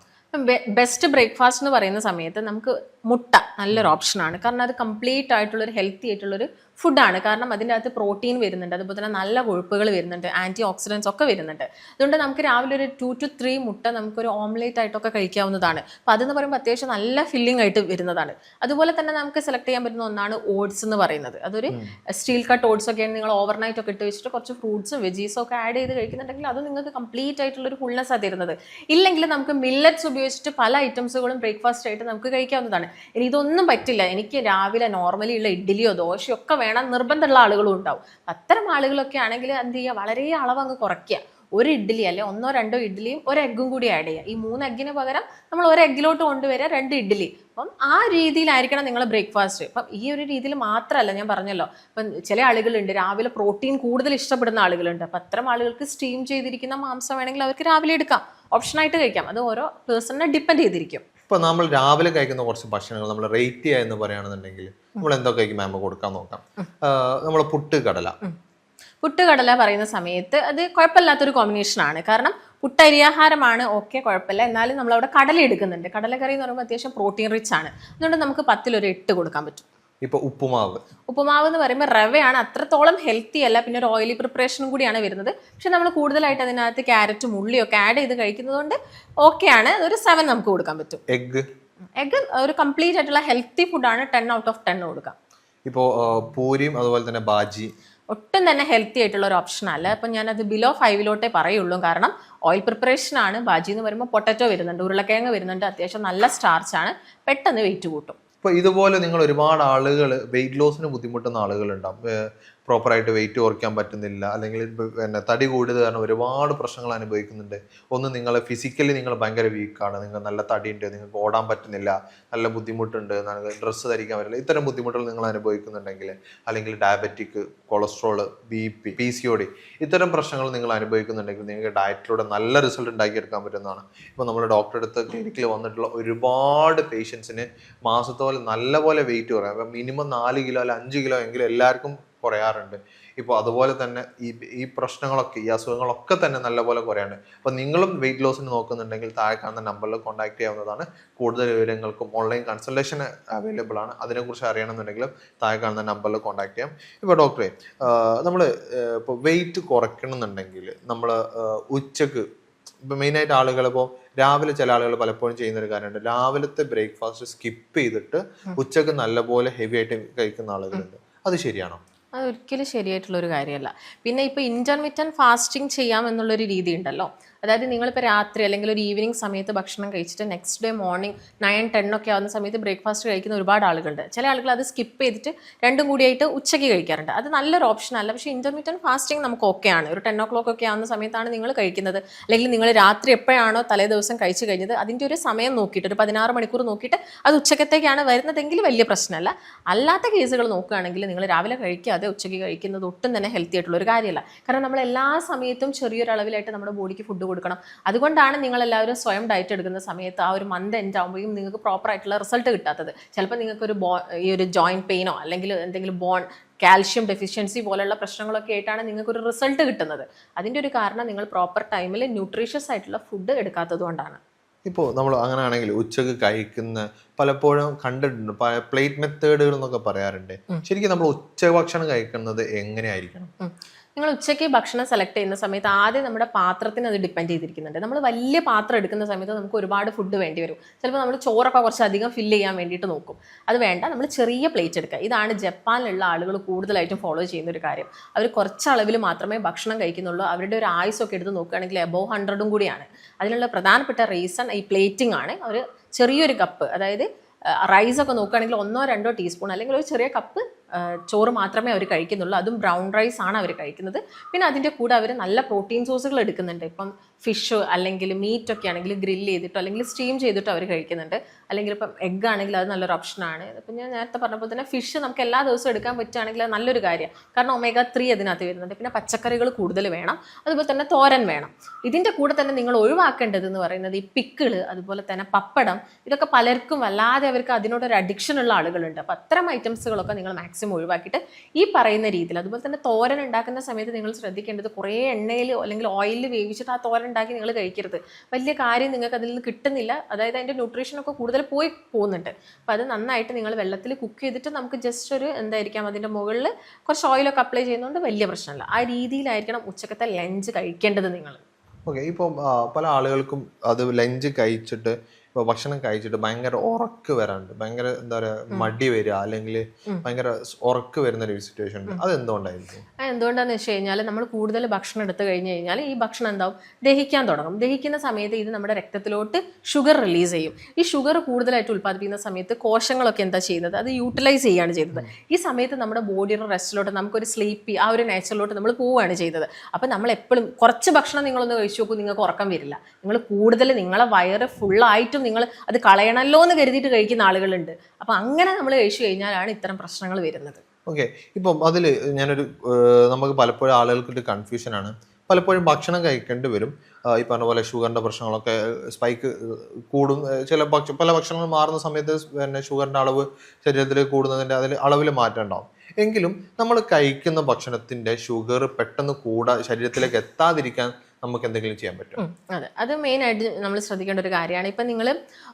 ബെസ്റ്റ് ബ്രേക്ക്ഫാസ്റ്റ് എന്ന് പറയുന്ന സമയത്ത് നമുക്ക് മുട്ട നല്ലൊരു ഓപ്ഷനാണ്. കാരണം അത് കംപ്ലീറ്റ് ആയിട്ടുള്ളൊരു ഹെൽത്തി ആയിട്ടുള്ളൊരു ഫുഡാണ്. കാരണം അതിൻ്റെ അകത്ത് പ്രോട്ടീൻ വരുന്നുണ്ട്, അതുപോലെ തന്നെ നല്ല കൊഴുപ്പുകൾ വരുന്നുണ്ട്, ആൻറ്റി ഓക്സിഡൻസ് ഒക്കെ വരുന്നുണ്ട്. അതുകൊണ്ട് നമുക്ക് രാവിലെ ഒരു 2 to 3 മുട്ട നമുക്കൊരു ഓംലേറ്റ് ആയിട്ടൊക്കെ കഴിക്കാവുന്നതാണ്. അപ്പോൾ അതെന്ന് പറയുമ്പോൾ അത്യാവശ്യം നല്ല ഫില്ലിംഗ് ആയിട്ട് വരുന്നതാണ്. അതുപോലെ തന്നെ നമുക്ക് സെലക്ട് ചെയ്യാൻ പറ്റുന്ന ഒന്നാണ് ഓട്സ് എന്ന് പറയുന്നത്. അതൊരു സ്റ്റീൽ കട്ട് ഓട്സ് ഒക്കെയാണ് നിങ്ങൾ ഓവർനൈറ്റ് ഒക്കെ ഇട്ട് വെച്ചിട്ട് കുറച്ച് ഫ്രൂട്ട്സും വെജീസും ഒക്കെ ആഡ് ചെയ്ത് കഴിക്കുന്നുണ്ടെങ്കിൽ അത് നിങ്ങൾക്ക് കംപ്ലീറ്റ് ആയിട്ടുള്ളൊരു ഫുൾനെസ് ആണ് തരുന്നത്. ഇല്ലെങ്കിൽ നമുക്ക് മില്ലറ്റ്സ് ഉപയോഗിച്ചിട്ട് പല ഐറ്റംസുകളും ബ്രേക്ക്ഫാസ്റ്റ് ആയിട്ട് നമുക്ക് കഴിക്കാവുന്നതാണ്. ഇനി ഇതൊന്നും പറ്റില്ല, എനിക്ക് രാവിലെ നോർമലി ഉള്ള ഇഡ്ഡലിയോ ദോശയോ ഒക്കെ വേണം നിർബന്ധമുള്ള ആളുകളും ഉണ്ടാവും. അത്തരം ആളുകളൊക്കെ ആണെങ്കിൽ എന്ത് ചെയ്യുക, വളരെ അളവ് അങ്ങ് കുറയ്ക്കുക. 1 ഇഡ്ഡലി അല്ലെ 1 or 2 ഇഡ്ഡലിയും 1 എഗ്ഗും കൂടി ആഡ് ചെയ്യുക. ഈ 3 എഗ്ഗിന് പകരം നമ്മൾ 1 എഗ്ഗിലോട്ട് കൊണ്ടുവരിക 2 ഇഡ്ഡലി. അപ്പം ആ രീതിയിലായിരിക്കണം നിങ്ങൾ ബ്രേക്ക്ഫാസ്റ്റ്. അപ്പം ഈ ഒരു രീതിയിൽ മാത്രമല്ല, ഞാൻ പറഞ്ഞല്ലോ, ഇപ്പം ചില ആളുകളുണ്ട് രാവിലെ പ്രോട്ടീൻ കൂടുതൽ ഇഷ്ടപ്പെടുന്ന ആളുകളുണ്ട്. അപ്പം അത്തരം ആളുകൾക്ക് സ്റ്റീം ചെയ്തിരിക്കുന്ന മാംസം വേണമെങ്കിൽ അവർക്ക് രാവിലെ എടുക്കാം, ഓപ്ഷനായിട്ട് കഴിക്കാം. അത് ഓരോ പേഴ്സണിനെ ഡിപ്പെൻഡ് ചെയ്തിരിക്കും. ഇപ്പോൾ നമ്മൾ രാവിലെ കഴിക്കുന്ന കുറച്ച് ഭക്ഷണങ്ങൾ നമ്മൾ റേറ്റ് ചെയ്യുക എന്ന് പറയുകയാണെന്നുണ്ടെങ്കിൽ നമ്മൾ എന്തൊക്കെയായിരിക്കും മാം കൊടുക്കാൻ നോക്കാം? നമ്മൾ പുട്ടുകടല പറയുന്ന സമയത്ത് അത് കുഴപ്പമില്ലാത്തൊരു കോമ്പിനേഷനാണ്. കാരണം പുട്ടരിയാഹാരമാണ്, ഓക്കെ കുഴപ്പമില്ല. എന്നാലും നമ്മളവിടെ കടല എടുക്കുന്നുണ്ട്. കടലക്കറി എന്ന് പറയുമ്പോൾ അത്യാവശ്യം പ്രോട്ടീൻ റിച്ച് ആണ്. അതുകൊണ്ട് നമുക്ക് 10 ഒരു 8 കൊടുക്കാൻ പറ്റും. ഇപ്പോൾ ഉപ്പുമാവ് എന്ന് പറയുമ്പോൾ റവയാണ്, അത്രത്തോളം ഹെൽത്തി അല്ല, പിന്നെ ഒരു ഓയിലി പ്രിപ്പറേഷനും കൂടിയാണ് വരുന്നത്. പക്ഷെ നമ്മൾ കൂടുതലായിട്ട് അതിനകത്ത് ക്യാരറ്റും ഉള്ളിയൊക്കെ ആഡ് ചെയ്ത് കഴിക്കുന്നതുകൊണ്ട് ഓക്കെയാണ്. ഒരു 7 നമുക്ക് കൊടുക്കാൻ പറ്റും. എഗ് ഒരു കംപ്ലീറ്റ് ആയിട്ടുള്ള ഹെൽത്തി ഫുഡാണ്, 10 out of 10 കൊടുക്കാം. ഇപ്പോൾ പൂരിയും അതുപോലെ തന്നെ ബാജി ഒട്ടും തന്നെ ഹെൽത്തി ആയിട്ടുള്ള ഒരു ഓപ്ഷൻ അല്ല. അപ്പം ഞാനത് ബിലോ 5 പറയുള്ളൂ. കാരണം ഓയിൽ പ്രിപ്പറേഷൻ ആണ്. ബാജി എന്ന് പറയുമ്പോൾ പൊട്ടറ്റോ വരുന്നുണ്ട്, ഉരുളക്കിഴങ്ങ് വരുന്നുണ്ട്, അത്യാവശ്യം നല്ല സ്റ്റാർച്ചാണ്, പെട്ടെന്ന് വെയിറ്റ് കൂട്ടും. ഇപ്പോൾ ഇതുപോലെ നിങ്ങൾ ഒരുപാട് ആളുകൾ വെയിറ്റ് ലോസിന് ബുദ്ധിമുട്ടുന്ന ആളുകളുണ്ടാവും. പ്രോപ്പറായിട്ട് വെയിറ്റ് കുറയ്ക്കാൻ പറ്റുന്നില്ല, അല്ലെങ്കിൽ പിന്നെ തടി കൂടിയത് കാരണം ഒരുപാട് പ്രശ്നങ്ങൾ അനുഭവിക്കുന്നുണ്ട്. ഒന്ന് നിങ്ങൾ ഫിസിക്കലി നിങ്ങൾ ഭയങ്കര വീക്കാണ്, നിങ്ങൾ നല്ല തടിയുണ്ട്, നിങ്ങൾക്ക് ഓടാൻ പറ്റുന്നില്ല, നല്ല ബുദ്ധിമുട്ടുണ്ട്, ഡ്രസ്സ് ധരിക്കാൻ പറ്റില്ല, ഇത്തരം ബുദ്ധിമുട്ടുകൾ നിങ്ങൾ അനുഭവിക്കുന്നുണ്ടെങ്കിൽ, അല്ലെങ്കിൽ ഡയബറ്റിക്, കൊളസ്ട്രോൾ, BP, PCOD ഇത്തരം പ്രശ്നങ്ങൾ നിങ്ങൾ അനുഭവിക്കുന്നുണ്ടെങ്കിൽ നിങ്ങൾക്ക് ഡയറ്റിലൂടെ നല്ല റിസൾട്ട് ഉണ്ടാക്കിയെടുക്കാൻ പറ്റുന്നതാണ്. ഇപ്പോൾ നമ്മുടെ ഡോക്ടറെ അടുത്ത് ക്ലിനിക്കിൽ വന്നിട്ടുള്ള ഒരുപാട് പേഷ്യൻസിന് മാസത്തോളം നല്ലപോലെ വെയിറ്റ് കുറയാം. അപ്പം മിനിമം 4 കിലോ അല്ല 5 കിലോ എങ്കിലും എല്ലാവർക്കും കുറയാറുണ്ട്. ഇപ്പോൾ അതുപോലെ തന്നെ ഈ പ്രശ്നങ്ങളൊക്കെ, ഈ അസുഖങ്ങളൊക്കെ തന്നെ നല്ലപോലെ കുറയാണ്ട്. അപ്പോൾ നിങ്ങളും വെയിറ്റ് ലോസിന് നോക്കുന്നുണ്ടെങ്കിൽ താഴെ കാണുന്ന നമ്പറിൽ കോൺടാക്ട് ചെയ്യാവുന്നതാണ്. കൂടുതൽ വിവരങ്ങൾക്കും ഓൺലൈൻ കൺസൾട്ടേഷൻ അവൈലബിൾ ആണ്. അതിനെക്കുറിച്ച് അറിയണമെന്നുണ്ടെങ്കിലും താഴെ കാണുന്ന നമ്പറിൽ കോൺടാക്ട് ചെയ്യാം. ഇപ്പോൾ ഡോക്ടറെ, നമ്മൾ ഇപ്പോൾ വെയിറ്റ് കുറയ്ക്കണമെന്നുണ്ടെങ്കിൽ നമ്മൾ ഉച്ചക്ക് ഇപ്പോൾ മെയിനായിട്ട് ആളുകൾ ഇപ്പോൾ രാവിലെ ചില ആളുകൾ പലപ്പോഴും ചെയ്യുന്നൊരു കാര്യമുണ്ട്, രാവിലത്തെ ബ്രേക്ക്ഫാസ്റ്റ് സ്കിപ്പ് ചെയ്തിട്ട് ഉച്ചക്ക് നല്ലപോലെ ഹെവി ആയിട്ട് കഴിക്കുന്ന ആളുകളുണ്ട്. അത് ശരിയാണോ? അത് ഒരിക്കലും ശരിയായിട്ടുള്ളൊരു കാര്യമല്ല. പിന്നെ ഇപ്പോൾ ഇൻ്റർമിറ്റൻറ്റ് ഫാസ്റ്റിംഗ് ചെയ്യാം എന്നുള്ളൊരു രീതി ഉണ്ടല്ലോ. അതായത് നിങ്ങളിപ്പോൾ രാത്രി അല്ലെങ്കിൽ ഒരു ഈവനിങ് സമയത്ത് ഭക്ഷണം കഴിച്ചിട്ട് നെക്സ്റ്റ് ഡേ മോർണിംഗ് 9-10 ഒക്കെ ആവുന്ന സമയത്ത് ബ്രേക്ക്ഫാസ്റ്റ് കഴിക്കുന്ന ഒരുപാട് ആളുകളുണ്ട്. ചില ആളുകൾ അത് സ്കിപ്പ് ചെയ്തിട്ട് രണ്ടും കൂടിയായിട്ട് ഉച്ചയ്ക്ക് കഴിക്കാറുണ്ട്. അത് നല്ലൊരു ഓപ്ഷൻ അല്ല. പക്ഷേ ഇൻ്റർമിറ്റൻറ്റ് ഫാസ്റ്റിംഗ് നമുക്ക് ഓക്കെയാണ്. ഒരു 10 o'clock ഒക്കെ ആവുന്ന സമയത്താണ് നിങ്ങൾ കഴിക്കുന്നത്, അല്ലെങ്കിൽ നിങ്ങൾ രാത്രി എപ്പോഴാണോ തലേ ദിവസം കഴിച്ചു കഴിഞ്ഞത് അതിൻ്റെ ഒരു സമയം നോക്കിയിട്ട് ഒരു 16 മണിക്കൂർ നോക്കിയിട്ട് അത് ഉച്ചക്കത്തേക്കാണ് വരുന്നതെങ്കിൽ വലിയ പ്രശ്നമല്ല. അല്ലാത്ത കേസുകൾ നോക്കുകയാണെങ്കിൽ നിങ്ങൾ രാവിലെ കഴിക്കാതെ ഉച്ചയ്ക്ക് കഴിക്കുന്നത് ഒട്ടും തന്നെ ഹെൽത്തി ആയിട്ടുള്ള ഒരു കാര്യമല്ല. കാരണം നമ്മൾ എല്ലാ സമയത്തും ചെറിയൊരളവിലായിട്ട് നമ്മുടെ ബോഡിക്ക് ഫുഡ് കൊടുക്കണം. അതുകൊണ്ടാണ് നിങ്ങൾ എല്ലാവരും സ്വയം ഡയറ്റ് എടുക്കുന്ന സമയത്ത് ആ ഒരു മന്ത് എൻഡ് ആകുമ്പോഴും നിങ്ങൾക്ക് പ്രോപ്പർ ആയിട്ടുള്ള റിസൾട്ട് കിട്ടാത്തത്. ചിലപ്പോൾ നിങ്ങൾക്കൊരു ഈ ഒരു ജോയിൻറ്റ് പെയിനോ അല്ലെങ്കിൽ എന്തെങ്കിലും കാൽഷ്യം ഡെഫിഷ്യൻസി പോലെയുള്ള പ്രശ്നങ്ങളൊക്കെ ആയിട്ടാണ് നിങ്ങൾക്കൊരു റിസൾട്ട് കിട്ടുന്നത്. അതിൻ്റെ ഒരു കാരണം നിങ്ങൾ പ്രോപ്പർ ടൈമിൽ ന്യൂട്രീഷ്യസ് ആയിട്ടുള്ള ഫുഡ് എടുക്കാത്തത് കൊണ്ടാണ്. ഇപ്പോൾ നമ്മൾ അങ്ങനെയാണെങ്കിൽ ഉച്ചക്ക് കഴിക്കുന്ന പലപ്പോഴും കണ്ടിട്ടുണ്ട് പ്ലേറ്റ് മെത്തേഡുകൾ എന്നൊക്കെ പറയാറുണ്ട്. ശരിക്കും നമ്മൾ ഉച്ചഭക്ഷണം കഴിക്കുന്നത് എങ്ങനെയായിരിക്കണം? നിങ്ങൾ ഉച്ചയ്ക്ക് ഭക്ഷണം സെലക്ട് ചെയ്യുന്ന സമയത്ത് ആദ്യം നമ്മുടെ പാത്രത്തിന് അത് ഡിപ്പെൻഡ് ചെയ്തിരിക്കുന്നുണ്ട്. നമ്മൾ വലിയ പാത്രം എടുക്കുന്ന സമയത്ത് നമുക്ക് ഒരുപാട് ഫുഡ് വേണ്ടി വരും. ചിലപ്പോൾ നമ്മൾ ചോറൊക്കെ കുറച്ച് അധികം ഫില്ല് ചെയ്യാൻ വേണ്ടിയിട്ട് നോക്കും. അത് വേണ്ട, നമ്മൾ ചെറിയ പ്ലേറ്റ് എടുക്കുക. ഇതാണ് ജപ്പാനിലുള്ള ആളുകൾ കൂടുതലായിട്ടും ഫോളോ ചെയ്യുന്ന ഒരു കാര്യം. അവർ കുറച്ച് അളവിൽ മാത്രമേ ഭക്ഷണം കഴിക്കുന്നുള്ളൂ. അവരുടെ ഒരു ആയുസൊക്കെ എടുത്ത് നോക്കുകയാണെങ്കിൽ എബോവ് 100 കൂടിയാണ്. അതിനുള്ള പ്രധാനപ്പെട്ട റീസൺ ഈ പ്ലേറ്റിംഗ് ആണ്. അവർ ചെറിയൊരു കപ്പ്, അതായത് റൈസൊക്കെ നോക്കുകയാണെങ്കിൽ 1-2 ടീസ്പൂൺ അല്ലെങ്കിൽ ഒരു ചെറിയ കപ്പ് ചോറ് മാത്രമേ അവർ കഴിക്കുന്നുള്ളൂ. അതും ബ്രൗൺ റൈസ് ആണ് അവർ കഴിക്കുന്നത്. പിന്നെ അതിൻ്റെ കൂടെ അവർ നല്ല പ്രോട്ടീൻ സോഴ്സുകൾ എടുക്കുന്നുണ്ട്. ഇപ്പം ഫിഷ് അല്ലെങ്കിൽ മീറ്റ് ഒക്കെ ആണെങ്കിൽ ഗ്രില്ല് ചെയ്തിട്ടോ അല്ലെങ്കിൽ സ്റ്റീം ചെയ്തിട്ടോ അവർ കഴിക്കുന്നുണ്ട്. അല്ലെങ്കിൽ ഇപ്പം എഗ്ഗ് ആണെങ്കിൽ അത് നല്ലൊരു ഓപ്ഷനാണ്. ഇപ്പം ഞാൻ നേരത്തെ പറഞ്ഞപ്പോൾ തന്നെ ഫിഷ് നമുക്ക് എല്ലാ ദിവസവും എടുക്കാൻ പറ്റുകയാണെങ്കിൽ അത് നല്ലൊരു കാര്യം. കാരണം omega-3 അതിനകത്ത് വരുന്നുണ്ട്. പിന്നെ പച്ചക്കറികൾ കൂടുതൽ വേണം, അതുപോലെ തന്നെ തോരൻ വേണം. ഇതിൻ്റെ കൂടെ തന്നെ നിങ്ങൾ ഒഴിവാക്കേണ്ടതെന്ന് പറയുന്നത് ഈ പിക്കിള്, അതുപോലെ തന്നെ പപ്പടം, ഇതൊക്കെ പലർക്കും വല്ലാതെ അവർക്ക് അതിനോടൊരു അഡിക്ഷൻ ഉള്ള ആളുകളുണ്ട്. അപ്പോൾ അത്തരം ഐറ്റംസുകളൊക്കെ നിങ്ങൾ മാക്സിമം ഒഴിവാക്കിയിട്ട് ഈ പറയുന്ന രീതിയിൽ, അതുപോലെ തന്നെ തോരൻ ഉണ്ടാക്കുന്ന സമയത്ത് നിങ്ങൾ ശ്രദ്ധിക്കേണ്ടത് കുറേ എണ്ണയിൽ അല്ലെങ്കിൽ ഓയിലിൽ വേവിച്ചിട്ട് ആ തോരൻ ഉണ്ടാക്കി നിങ്ങൾ കഴിക്കരുത്. വലിയ കാര്യം നിങ്ങൾക്ക് അതിൽ നിന്ന് കിട്ടുന്നില്ല. അതായത് അതിൻ്റെ ന്യൂട്രീഷനൊക്കെ കൂടുതൽ പോകുന്നുണ്ട്. അപ്പോൾ അത് നന്നായിട്ട് നിങ്ങൾ വെള്ളത്തിൽ കുക്ക് ചെയ്തിട്ട് നമുക്ക് ജസ്റ്റ് ഒരു എന്തായിരിക്കാം അതിൻ്റെ മുകളിൽ കുറച്ച് ഓയിലൊക്കെ അപ്ലൈ ചെയ്യുന്നതുകൊണ്ട് വലിയ പ്രശ്നമില്ല. ആ രീതിയിലായിരിക്കണം ഉച്ചക്കത്തെ ലഞ്ച് കഴിക്കേണ്ടത് നിങ്ങൾ. ഓക്കെ. ഇപ്പോൾ പല ആളുകൾക്കും അത് ലഞ്ച് കഴിച്ചിട്ട്, ഇപ്പോൾ ഭക്ഷണം കഴിച്ചിട്ട് ഭയങ്കര ഉറക്ക് വരാണ്ട്, ഭയങ്കര എന്താ പറയുക മടി വരിക, അല്ലെങ്കിൽ ഭയങ്കര ഉറക്ക് വരുന്ന ഒരു സിറ്റുവേഷൻ ഉണ്ട്. അത് എന്തുകൊണ്ടായിരിക്കും? എന്തുകൊണ്ടാന്ന് വെച്ച് കഴിഞ്ഞാൽ നമ്മൾ കൂടുതൽ ഭക്ഷണം എടുത്തു കഴിഞ്ഞ് കഴിഞ്ഞാൽ ഈ ഭക്ഷണം എന്താവും, ദഹിക്കാൻ തുടങ്ങും. ദഹിക്കുന്ന സമയത്ത് ഇത് നമ്മുടെ രക്തത്തിലോട്ട് ഷുഗർ റിലീസ് ചെയ്യും. ഈ ഷുഗർ കൂടുതലായിട്ട് ഉൽപ്പാദിപ്പിക്കുന്ന സമയത്ത് കോശങ്ങളൊക്കെ എന്താ ചെയ്യുന്നത്, അത് യൂട്ടിലൈസ് ചെയ്യുകയാണ് ചെയ്യുന്നത്. ഈ സമയത്ത് നമ്മുടെ ബോഡിയുടെ റെസ്റ്റിലോട്ട് നമുക്കൊരു സ്ലീപ്പി ആ ഒരു നേച്ചറിലോട്ട് നമ്മൾ പോവുകയാണ് ചെയ്തത്. അപ്പം നമ്മൾ എപ്പോഴും കുറച്ച് ഭക്ഷണം നിങ്ങളൊന്ന് കഴിച്ചു നോക്കൂ, നിങ്ങൾക്ക് ഉറക്കം വരില്ല. നിങ്ങൾ കൂടുതൽ നിങ്ങളെ വയറ് ഫുള്ളായിട്ടും നിങ്ങൾ അത് കളയണമല്ലോ എന്ന് കരുതിയിട്ട് കഴിക്കുന്ന ആളുകളുണ്ട്. അപ്പം അങ്ങനെ നമ്മൾ കഴിച്ചു കഴിഞ്ഞാലാണ് ഇത്തരം പ്രശ്നങ്ങൾ വരുന്നത്. ഓക്കെ. ഇപ്പം അതിൽ നമുക്ക് പലപ്പോഴും ആളുകൾക്കൊരു കൺഫ്യൂഷനാണ്. പലപ്പോഴും ഭക്ഷണം കഴിക്കേണ്ടി വരും, ഈ പറഞ്ഞ പോലെ ഷുഗറിൻ്റെ പ്രശ്നങ്ങളൊക്കെ സ്പൈക്ക് കൂടും. പല ഭക്ഷണങ്ങൾ മാറുന്ന സമയത്ത് പിന്നെ ഷുഗറിൻ്റെ അളവ് ശരീരത്തിൽ കൂടുന്നതിൻ്റെ അളവിൽ മാറ്റം ഉണ്ടാവും. എങ്കിലും നമ്മൾ കഴിക്കുന്ന ഭക്ഷണത്തിൻ്റെ ഷുഗർ പെട്ടെന്ന് ശരീരത്തിലേക്ക് എത്താതിരിക്കാൻ നമുക്ക് എന്തെങ്കിലും ചെയ്യാൻ പറ്റും? അതെ, അത് മെയിനായിട്ട് നമ്മൾ ശ്രദ്ധിക്കേണ്ട ഒരു കാര്യമാണ്. ഇപ്പം നിങ്ങൾ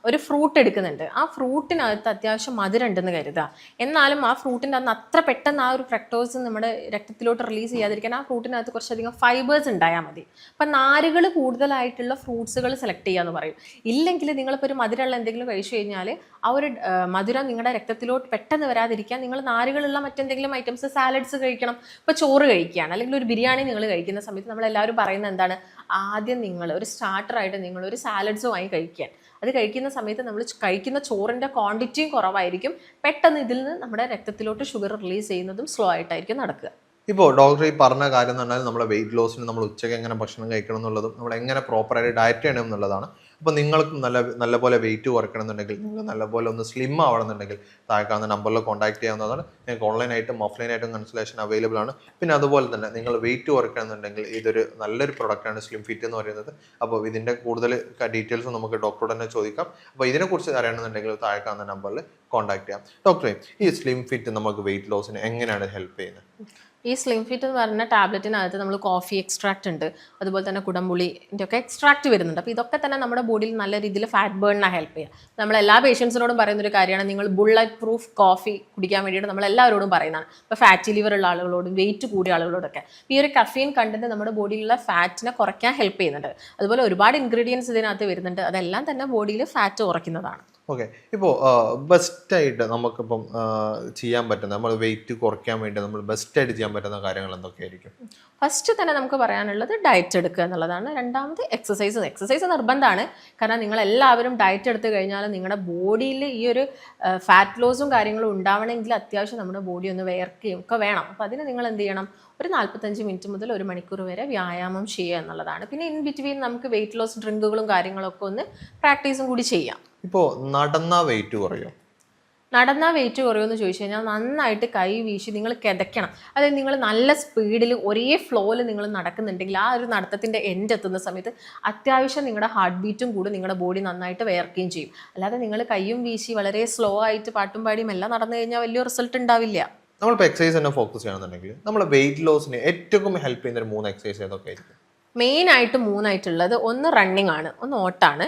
ഒരു ഫ്രൂട്ട് എടുക്കുന്നുണ്ട്, ആ ഫ്രൂട്ടിനകത്ത് അത്യാവശ്യം മധുരം ഉണ്ടെന്ന് കരുതുക. എന്നാലും ആ ഫ്രൂട്ടിൻ്റെ അകത്ത് അത്ര പെട്ടെന്ന് ആ ഒരു ഫ്രക്ടോസ് നമ്മുടെ രക്തത്തിലോട്ട് റിലീസ് ചെയ്യാതിരിക്കാൻ ആ ഫ്രൂട്ടിനകത്ത് കുറച്ചധികം ഫൈബേഴ്സ് ഉണ്ടായാൽ മതി. അപ്പം നാരുകൾ കൂടുതലായിട്ടുള്ള ഫ്രൂട്ട്സുകൾ സെലക്ട് ചെയ്യാന്ന് പറയും. ഇല്ലെങ്കിൽ നിങ്ങളിപ്പോൾ ഒരു മധുരമുള്ള എന്തെങ്കിലും കഴിച്ചു കഴിഞ്ഞാൽ ആ ഒരു മധുരം നിങ്ങളുടെ രക്തത്തിലോട്ട് പെട്ടെന്ന് വരാതിരിക്കാൻ നിങ്ങൾ നാരുകളുള്ള മറ്റെന്തെങ്കിലും ഐറ്റംസ്, സാലഡ്സ് കഴിക്കണം. ഇപ്പോൾ ചോറ് കഴിക്കുകയാണ് അല്ലെങ്കിൽ ഒരു ബിരിയാണി നിങ്ങൾ കഴിക്കുന്ന സമയത്ത് നമ്മളെല്ലാവരും പറയുന്നത് എന്താണ്, ആദ്യം നിങ്ങൾ ഒരു സ്റ്റാർട്ടറായിട്ട് നിങ്ങൾ ഒരു സാലഡ്സ് വാങ്ങി കഴിക്കാൻ. അത് കഴിക്കുന്ന സമയത്ത് നമ്മൾ കഴിക്കുന്ന ചോറിൻ്റെ ക്വാണ്ടിറ്റിയും കുറവായിരിക്കും. പെട്ടെന്ന് ഇതിൽ നിന്ന് നമ്മുടെ രക്തത്തിലോട്ട് ഷുഗർ റിലീസ് ചെയ്യുന്നതും സ്ലോ ആയിട്ടായിരിക്കും നടക്കുക. ഇപ്പോൾ ഡോക്ടർ ഈ പറഞ്ഞ കാര്യം എന്ന് പറഞ്ഞാൽ നമ്മളെ വെയിറ്റ് ലോസിന് നമ്മൾ ഉച്ചയ്ക്ക് എങ്ങനെ ഭക്ഷണം കഴിക്കണം എന്നുള്ളതും നമ്മൾ എങ്ങനെ പ്രോപ്പറായിട്ട് ഡയറ്റ് ചെയ്യണം എന്നുള്ളതാണ്. അപ്പോൾ നിങ്ങൾക്കും നല്ലപോലെ വെയിറ്റ് കുറയ്ക്കണം എന്നുണ്ടെങ്കിൽ, നിങ്ങൾക്ക് നല്ലപോലെ ഒന്ന് സ്ലിം ആവണമെന്നുണ്ടെങ്കിൽ താഴെക്കാവുന്ന നമ്പറിൽ കോൺടാക്ട് ചെയ്യാവുന്നതാണ്. നിങ്ങൾക്ക് ഓൺലൈനായിട്ടും ഓഫ്ലൈനായിട്ടും കൺസൾട്ടേഷൻ അവൈലബിൾ ആണ്. പിന്നെ അതുപോലെ തന്നെ നിങ്ങൾ വെയിറ്റ് കുറയ്ക്കണമെന്നുണ്ടെങ്കിൽ ഇതൊരു നല്ലൊരു പ്രൊഡക്റ്റാണ് സ്ലിം ഫിറ്റ് എന്ന് പറയുന്നത്. അപ്പോൾ ഇതിൻ്റെ കൂടുതൽ ഡീറ്റെയിൽസ് നമുക്ക് ഡോക്ടറോട് തന്നെ ചോദിക്കാം. അപ്പോൾ ഇതിനെക്കുറിച്ച് അറിയണമെന്നുണ്ടെങ്കിൽ താഴെക്കാവുന്ന നമ്പറിൽ കോൺടാക്ട് ചെയ്യാം. ഡോക്ടറെ, ഈ സ്ലിം ഫിറ്റ് നമുക്ക് വെയിറ്റ് ലോസിന് എങ്ങനെയാണ് ഹെൽപ്പ് ചെയ്യുന്നത്? ഈ സ്ലിം ഫിറ്റ് എന്ന് പറഞ്ഞ ടാബ്ലറ്റിനകത്ത് നമ്മൾ കോഫി എക്സ്ട്രാക്റ്റ് ഉണ്ട്, അതുപോലെ തന്നെ കുടംപുളിൻ്റെ ഒക്കെ എക്സ്ട്രാക്റ്റ് വരുന്നുണ്ട്. അപ്പോൾ ഇതൊക്കെ തന്നെ നമ്മുടെ ബോഡിയിൽ നല്ല രീതിയിൽ ഫാറ്റ് ബേണിനെ ഹെൽപ്പ് ചെയ്യുക. നമ്മൾ എല്ലാ പേഷ്യൻസിനോടും പറയുന്നൊരു കാര്യമാണ്, നിങ്ങൾ ബുള്ളറ്റ് പ്രൂഫ് കോഫി കുടിക്കാൻ വേണ്ടിയിട്ട് നമ്മൾ എല്ലാവരോടും പറയുന്നതാണ്. ഇപ്പോൾ ഫാറ്റി ലിവർ ഉള്ള ആളുകളോടും വെയിറ്റ് കൂടിയ ആളുകളോടൊക്കെ ഈ ഒരു കഫീൻ കണ്ടന്റ് നമ്മുടെ ബോഡിയിലുള്ള ഫാറ്റിനെ കുറയ്ക്കാൻ ഹെൽപ്പ് ചെയ്യുന്നുണ്ട്. അതുപോലെ ഒരുപാട് ഇൻഗ്രീഡിയൻസ് ഇതിനകത്ത് വരുന്നുണ്ട്, അതെല്ലാം തന്നെ ബോഡിയിൽ ഫാറ്റ് കുറയ്ക്കുന്നതാണ്. ഓക്കെ. ഇപ്പോൾ ബെസ്റ്റായിട്ട് നമുക്കിപ്പം ചെയ്യാൻ പറ്റുന്ന, നമ്മൾ വെയിറ്റ് കുറയ്ക്കാൻ വേണ്ടി നമ്മൾ ബെസ്റ്റായിട്ട് ചെയ്യാൻ പറ്റുന്ന കാര്യങ്ങൾ എന്തൊക്കെയായിരിക്കും? ഫസ്റ്റ് തന്നെ നമുക്ക് പറയാനുള്ളത് ഡയറ്റ് എടുക്കുക എന്നുള്ളതാണ്. രണ്ടാമത് എക്സസൈസ് നിർബന്ധമാണ്. കാരണം നിങ്ങളെല്ലാവരും ഡയറ്റ് എടുത്തു കഴിഞ്ഞാൽ നിങ്ങളുടെ ബോഡിയിൽ ഈ ഒരു ഫാറ്റ് ലോസും കാര്യങ്ങളും ഉണ്ടാവണമെങ്കിൽ അത്യാവശ്യം നമ്മുടെ ബോഡി ഒന്ന് വിയർക്കുകയും ഒക്കെ വേണം. അപ്പോൾ അതിന് നിങ്ങൾ എന്ത് ചെയ്യണം, ഒരു 45 മിനിറ്റ് മുതൽ 1 മണിക്കൂർ വരെ വ്യായാമം ചെയ്യുക എന്നുള്ളതാണ്. പിന്നെ ഇൻ ബിറ്റ്വീൻ നമുക്ക് വെയിറ്റ് ലോസ് ഡ്രിങ്കുകളും കാര്യങ്ങളൊക്കെ ഒന്ന് പ്രാക്ടീസും കൂടി ചെയ്യാം. ഇപ്പോൾ നടന്നാൽ വെയിറ്റ് കുറയും? നടന്നാൽ വെയിറ്റ് കുറയുമെന്ന് ചോദിച്ചു കഴിഞ്ഞാൽ നന്നായിട്ട് കൈ വീശി നിങ്ങൾ കിതയ്ക്കണം. അതായത് നിങ്ങൾ നല്ല സ്പീഡിൽ ഒരേ ഫ്ലോയിൽ നിങ്ങൾ നടക്കുന്നുണ്ടെങ്കിൽ ആ ഒരു നടത്തത്തിൻ്റെ എൻഡ് എത്തുന്ന സമയത്ത് അത്യാവശ്യം നിങ്ങളുടെ ഹാർട്ട് ബീറ്റും കൂടി നിങ്ങളുടെ ബോഡി നന്നായിട്ട് വിയർക്കുകയും ചെയ്യും. അല്ലാതെ നിങ്ങൾ കൈയും വീശി വളരെ സ്ലോ ആയിട്ട് പാട്ടും പാടിയും എല്ലാം നടന്നു കഴിഞ്ഞാൽ വലിയ റിസൾട്ട് ഉണ്ടാവില്ല. നമ്മളിപ്പോൾ എക്സസൈസ് തന്നെ ഫോക്കസ് ചെയ്യണമെന്നുണ്ടെങ്കിൽ നമ്മൾ വെയിറ്റ് ലോസിന് ഏറ്റവും ഹെൽപ്പ് ചെയ്യുന്ന ഒരു 3 എക്സസൈസ് ഏതൊക്കെ ആയിരിക്കും? മെയിനായിട്ട് 3 ആയിട്ടുള്ളത്, ഒന്ന് റണ്ണിങ് ആണ്, ഒന്ന് ഓട്ടാണ്,